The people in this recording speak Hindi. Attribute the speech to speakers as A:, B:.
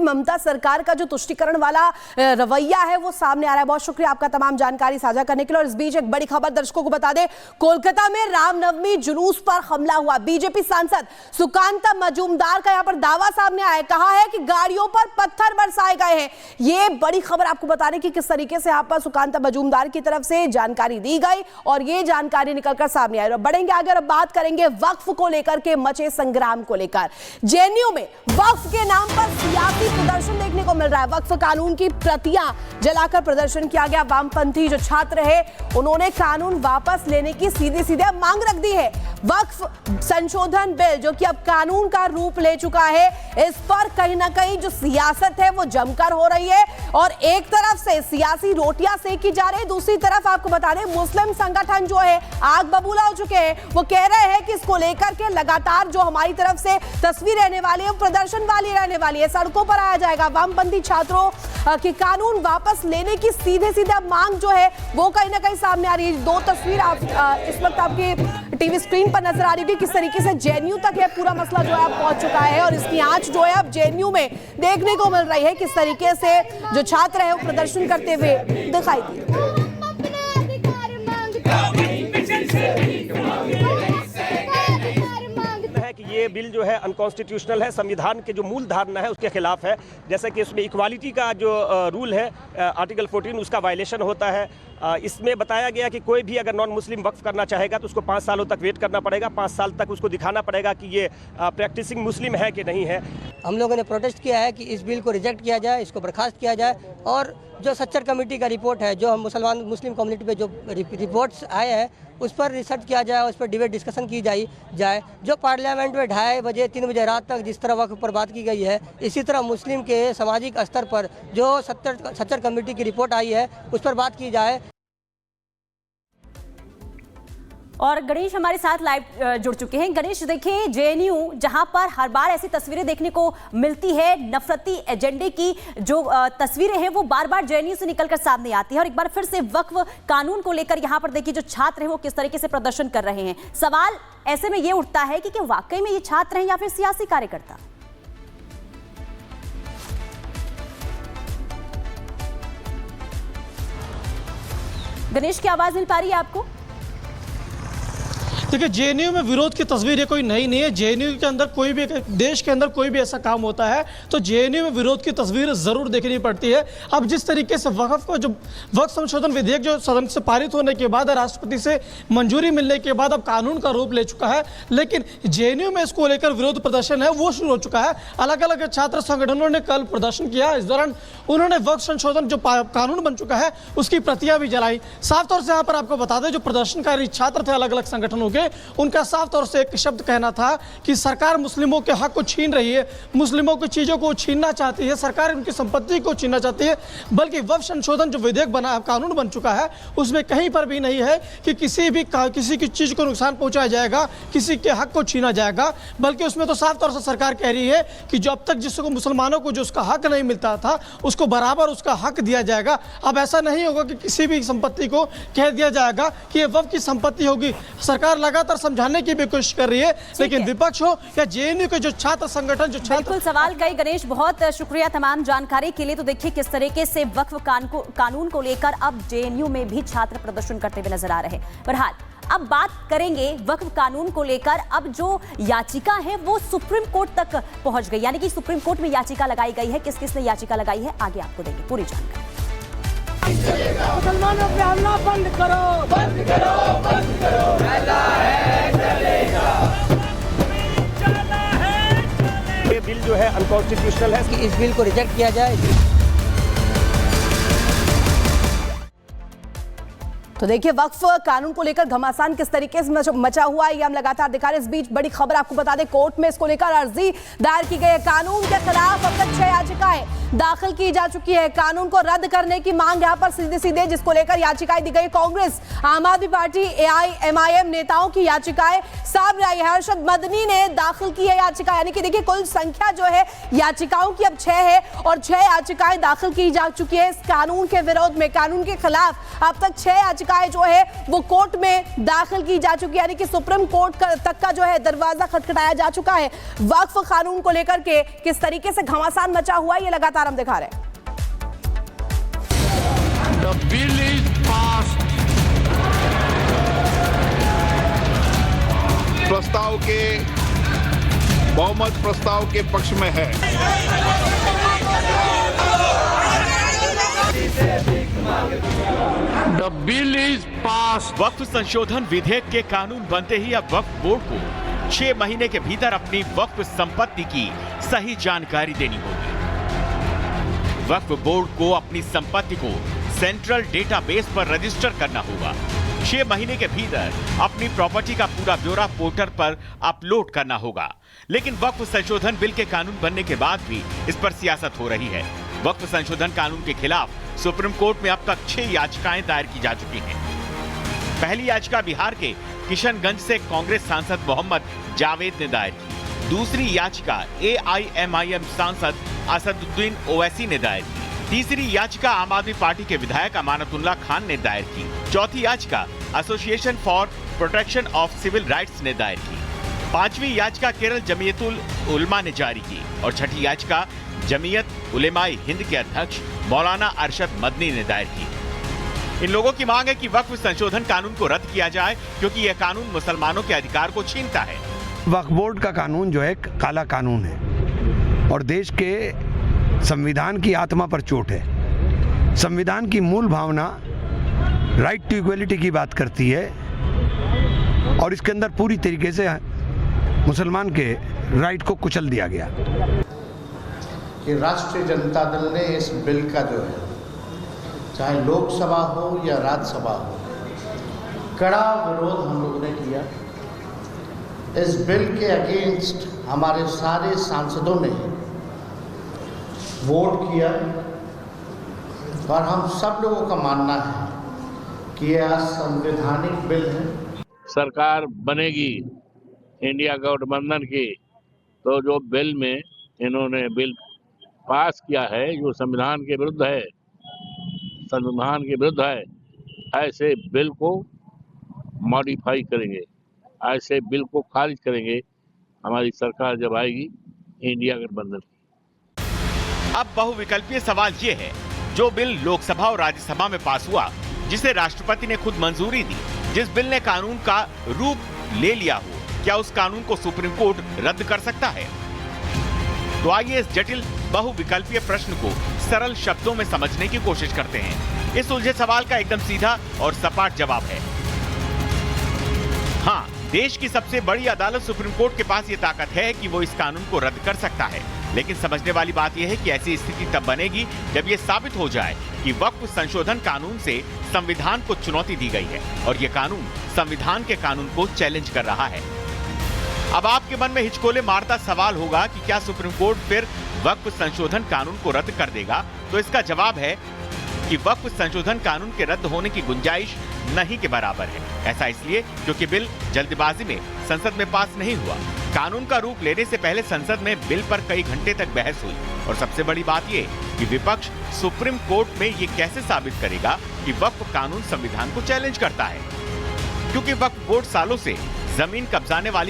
A: ममता सरकार का जो तुष्टीकरण वाला रवैया है वो सामने आ रहा है। बहुत शुक्रिया आपका तमाम जानकारी साझा करने के लिए। और इस बीच एक बड़ी खबर दर्शकों को बता दें, कोलकाता में रामनवमी जुलूस पर हमला हुआ। बीजेपी सांसद सुकांता मजूमदार का यहां पर दावा सामने आया है, कहा है कि गाड़ियों पर पत्थर बरसाए गए हैं। ये बड़ी खबर आपको बता दें कि किस तरीके से यहां पर सुकांता मजूमदार की तरफ से जानकारी दी गई और ये जानकारी निकलकर सामने आई। बढ़ेंगे आगे और बात करेंगे वक्फ को लेकर के मचे संग्राम को लेकर। जेएनयू में वक्फ के नाम पर सियासी प्रदर्शन देखने को मिल रहा है। वक्फ कानून की प्रतियां जलाकर प्रदर्शन किया गया। वामपंथी जो छात्र है उन्होंने कानून वापस लेने की सीधी सीधे मांग रख दी है। वक्फ संशोधन बिल जो कि अब कानून का रूप ले चुका है, इस पर कहीं ना कहीं जो सियासत है वो जमकर हो रही है और एक तरफ से सियासी रोटियां सेकी जा रही है, दूसरी तरफ आपको बता दें मुस्लिम संगठन जो है आग बबूला हो चुके हैं। वो कह रहे हैं कि इसको लेकर के लगातार जो हमारी तरफ से तस्वीर रहने वाली है वो प्रदर्शन वाली रहने वाली है, सड़कों पर आया जाएगा। वामपंथी छात्रों की कानून वापस लेने की सीधे सीधे मांग जो है वो कहीं ना कहीं सामने आ रही है। दो तस्वीर आप इस वक्त आपकी टीवी स्क्रीन पर नजर आ रही है, किस तरीके से जेएनयू तक यह पूरा मसला जो है अब पहुंच चुका है और इसकी आंच जो है अब जेएनयू में देखने को मिल रही है। किस तरीके से जो छात्र है वो प्रदर्शन करते हुए दिखाई दिए।
B: ये बिल जो है अनकॉन्स्टिट्यूशनल है, संविधान के जो मूल धारणा है उसके खिलाफ है। जैसे कि इसमें इक्वालिटी का जो रूल है आर्टिकल 14 उसका वायलेशन होता है। इसमें बताया गया कि कोई भी अगर नॉन मुस्लिम वक्फ करना चाहेगा तो उसको 5 सालों तक वेट करना पड़ेगा। 5 साल तक उसको दिखाना पड़ेगा कि ये प्रैक्टिसिंग मुस्लिम है कि नहीं है।
C: हम लोगों ने प्रोटेस्ट किया है कि इस बिल को रिजेक्ट किया जाए, इसको बर्खास्त किया जाए और जो सच्चर कमेटी का रिपोर्ट है, जो हम मुस्लिम कम्युनिटी पे जो रिपोर्ट्स आए हैं उस पर रिसर्च किया जाए, उस पर डिबेट डिस्कशन की जाए। जो पार्लियामेंट में 2:30 बजे 3 बजे रात तक जिस तरह वक्फ पर बात की गई है, इसी तरह मुस्लिम के सामाजिक स्तर पर जो सच्चर कमेटी की रिपोर्ट आई है उस पर बात की जाए।
D: और गणेश हमारे साथ लाइव जुड़ चुके हैं। गणेश, देखिए जेएनयू जहां पर हर बार ऐसी तस्वीरें देखने को मिलती है, नफरती एजेंडे की जो तस्वीरें हैं वो बार बार जेएनयू से निकलकर सामने आती है और एक बार फिर से वक्फ कानून को लेकर यहां पर देखिए जो छात्र हैं वो किस तरीके से प्रदर्शन कर रहे हैं। सवाल ऐसे में ये उठता है कि क्या वाकई में ये छात्र हैं या फिर सियासी कार्यकर्ता? गणेश की आवाज मिल पा रही है आपको?
E: देखिए, जेएनयू में विरोध की तस्वीर ये कोई नई नहीं है। जेएनयू के अंदर कोई भी देश के अंदर कोई भी ऐसा काम होता है तो जेएनयू में विरोध की तस्वीर जरूर देखनी पड़ती है। अब जिस तरीके से वक्फ को जो वक्फ संशोधन विधेयक जो सदन से पारित होने के बाद राष्ट्रपति से मंजूरी मिलने के बाद अब कानून का रूप ले चुका है, लेकिन जेएनयू में इसको लेकर विरोध प्रदर्शन है वो शुरू हो चुका है। अलग अलग छात्र संगठनों ने कल प्रदर्शन किया। इस दौरान उन्होंने वक्फ संशोधन जो कानून बन चुका है उसकी प्रतियां भी जलाई। साफ तौर से यहाँ पर आपको बता दें जो प्रदर्शनकारी छात्र थे अलग अलग संगठनों के, उनका साफ तौर से एक शब्द कहना था कि सरकार मुस्लिमों के हक को छीन रही है, मुस्लिमों की चीजों को छीनना चाहती है, सरकार उनकी संपत्ति को छीनना चाहती है। बल्कि वक्फ संशोधन जो विधेयक बना कानून बन चुका है उसमें कहीं पर भी नहीं है कि किसी की चीज को नुकसान पहुंचाया जाएगा, किसी के हक को छीना जाएगा। बल्कि उसमें तो साफ तौर से सरकार कह रही है कि जो अब तक जिसको मुसलमानों को जो उसका हक नहीं मिलता था उसको बराबर उसका हक दिया जाएगा। अब ऐसा नहीं होगा कि किसी भी संपत्ति को कह दिया जाएगा कि ये वक्फ की संपत्ति होगी। सरकार लगातार समझाने की भी कोशिश कर रही है, लेकिन विपक्ष हो या जेएनयू के जो छात्र संगठन जो
D: बिल्कुल सवाल गए। गणेश, बहुत शुक्रिया तमाम जानकारी के लिए। तो देखिए किस तरीके से वक्फ कानून को लेकर अब जेएनयू में भी छात्र प्रदर्शन करते हुए नजर आ रहे हैं। बहरहाल अब बात करेंगे वक्फ कानून को लेकर। अब जो याचिका है वो सुप्रीम कोर्ट तक पहुंच गई, यानी कि सुप्रीम कोर्ट में याचिका लगाई गई है। किस किस ने याचिका लगाई है आगे आपको देंगे पूरी जानकारी।
F: मुसलमानों पे हमला बंद करो, बंद करो, बंद करो। चला है चलेगा, चला है।
B: ये बिल जो है अनकॉन्स्टिट्यूशनल है
C: कि इस बिल को रिजेक्ट किया जाए।
A: तो देखिए वक्फ कानून को लेकर घमासान किस तरीके से मचा हुआ है ये हम लगातार दिखा रहे हैं। इस बीच बड़ी खबर आपको बता दें, कोर्ट में इसको लेकर अर्जी दायर की गई है। कानून के खिलाफ अब तक 6 याचिकाएं दाखिल की जा चुकी है। कानून को रद्द करने की मांग यहां पर सीधे सीधे, जिसको लेकर याचिकाएं दी गई। कांग्रेस, आम आदमी पार्टी, AIMIM नेताओं की याचिकाएं सामने आई है। अरशद मदनी ने दाखिल की है याचिका, यानी कि देखिए कुल संख्या जो है याचिकाओं की अब 6 है और 6 याचिकाएं दाखिल की जा चुकी है इस कानून के विरोध में। कानून के खिलाफ अब तक 6 याचिकाएं जो है वो कोर्ट में दाखिल की जा चुकी है, यानी कि सुप्रीम कोर्ट तक का जो है दरवाजा खटखटाया जा चुका है। वक्फ कानून को लेकर के किस तरीके से घमासान मचा हुआ है, ये लगातार हम दिखा रहे हैं।
G: The bill is passed. प्रस्ताव के बहुमत प्रस्ताव के पक्ष में है। The bill is passed.
H: वक्फ संशोधन विधेयक के कानून बनते ही अब वक्फ बोर्ड को 6 महीने के भीतर अपनी वक्फ संपत्ति की सही जानकारी देनी होगी। वक्फ बोर्ड को अपनी संपत्ति को सेंट्रल डेटाबेस पर रजिस्टर करना होगा। 6 महीने के भीतर अपनी प्रॉपर्टी का पूरा ब्यौरा पोर्टल पर अपलोड करना होगा। लेकिन वक्फ संशोधन बिल के कानून बनने के बाद भी इस पर सियासत हो रही है। वक्फ संशोधन कानून के खिलाफ सुप्रीम कोर्ट में अब तक 6 याचिकाएं दायर की जा चुकी हैं। पहली याचिका बिहार के किशनगंज से कांग्रेस सांसद मोहम्मद जावेद ने दायर की। दूसरी याचिका AIMIM सांसद असदुद्दीन ओवैसी ने दायर की। तीसरी याचिका आम आदमी पार्टी के विधायक अमानतुल्लाह खान ने दायर की। चौथी याचिका association for protection of civil rights ने दायर की। पांचवी याचिका केरल जमीयतुल उलमा ने जारी की और छठी याचिका जमीयत उलेमाए हिंद के अध्यक्ष मौलाना अरशद मदनी ने दायर की। इन लोगों की मांग है कि वक्फ संशोधन कानून को रद्द किया जाए, क्योंकि यह कानून मुसलमानों के अधिकार को छीनता है।
I: वक्फ बोर्ड का कानून जो है काला कानून है और देश के संविधान की आत्मा पर चोट है। संविधान की मूल भावना राइट टू इक्वलिटी की बात करती है और इसके अंदर पूरी तरीके से मुसलमान के राइट को कुचल दिया गया।
J: कि राष्ट्रीय जनता दल ने इस बिल का जो है, चाहे लोकसभा हो या राज्यसभा हो, कड़ा विरोध हम लोगों ने किया। इस बिल के अगेंस्ट हमारे सारे सांसदों ने वोट किया और हम सब लोगों का मानना है कि यह असंवैधानिक बिल है।
G: सरकार बनेगी इंडिया गठबंधन की, तो जो बिल में इन्होंने बिल पास किया है जो संविधान के विरुद्ध है, संविधान के विरुद्ध है, ऐसे बिल को मॉडिफाई करेंगे, ऐसे बिल को खारिज करेंगे हमारी सरकार जब आएगी इंडिया गठबंधन की।
H: अब बहुविकल्पीय सवाल ये है, जो बिल लोकसभा और राज्यसभा में पास हुआ, जिसे राष्ट्रपति ने खुद मंजूरी दी, जिस बिल ने कानून का रूप ले लिया हो, क्या उस कानून को सुप्रीम कोर्ट रद्द कर सकता है? तो आइए इस जटिल बहुविकल्पीय प्रश्न को सरल शब्दों में समझने की कोशिश करते हैं। इस उलझे सवाल का एकदम सीधा और सपाट जवाब है हाँ। देश की सबसे बड़ी अदालत सुप्रीम कोर्ट के पास ये ताकत है कि वो इस कानून को रद्द कर सकता है। लेकिन समझने वाली बात यह है कि ऐसी स्थिति तब बनेगी जब ये साबित हो जाए कि वक्फ संशोधन कानून से संविधान को चुनौती दी गई है और ये कानून संविधान के कानून को चैलेंज कर रहा है। अब आपके मन में हिचकोले मारता सवाल होगा कि क्या सुप्रीम कोर्ट फिर वक्फ संशोधन कानून को रद्द कर देगा? तो इसका जवाब है कि वक्फ संशोधन कानून के रद्द होने की गुंजाइश नहीं के बराबर है। ऐसा इसलिए क्योंकि बिल जल्दबाजी में संसद में पास नहीं हुआ। कानून का रूप लेने से पहले संसद में बिल पर कई घंटे तक बहस हुई और सबसे बड़ी बात ये कि विपक्ष सुप्रीम कोर्ट में ये कैसे साबित करेगा कि वक्फ कानून संविधान को चैलेंज करता है, क्योंकि वक्फ बोर्ड सालों से जमीन कब्जाने वाली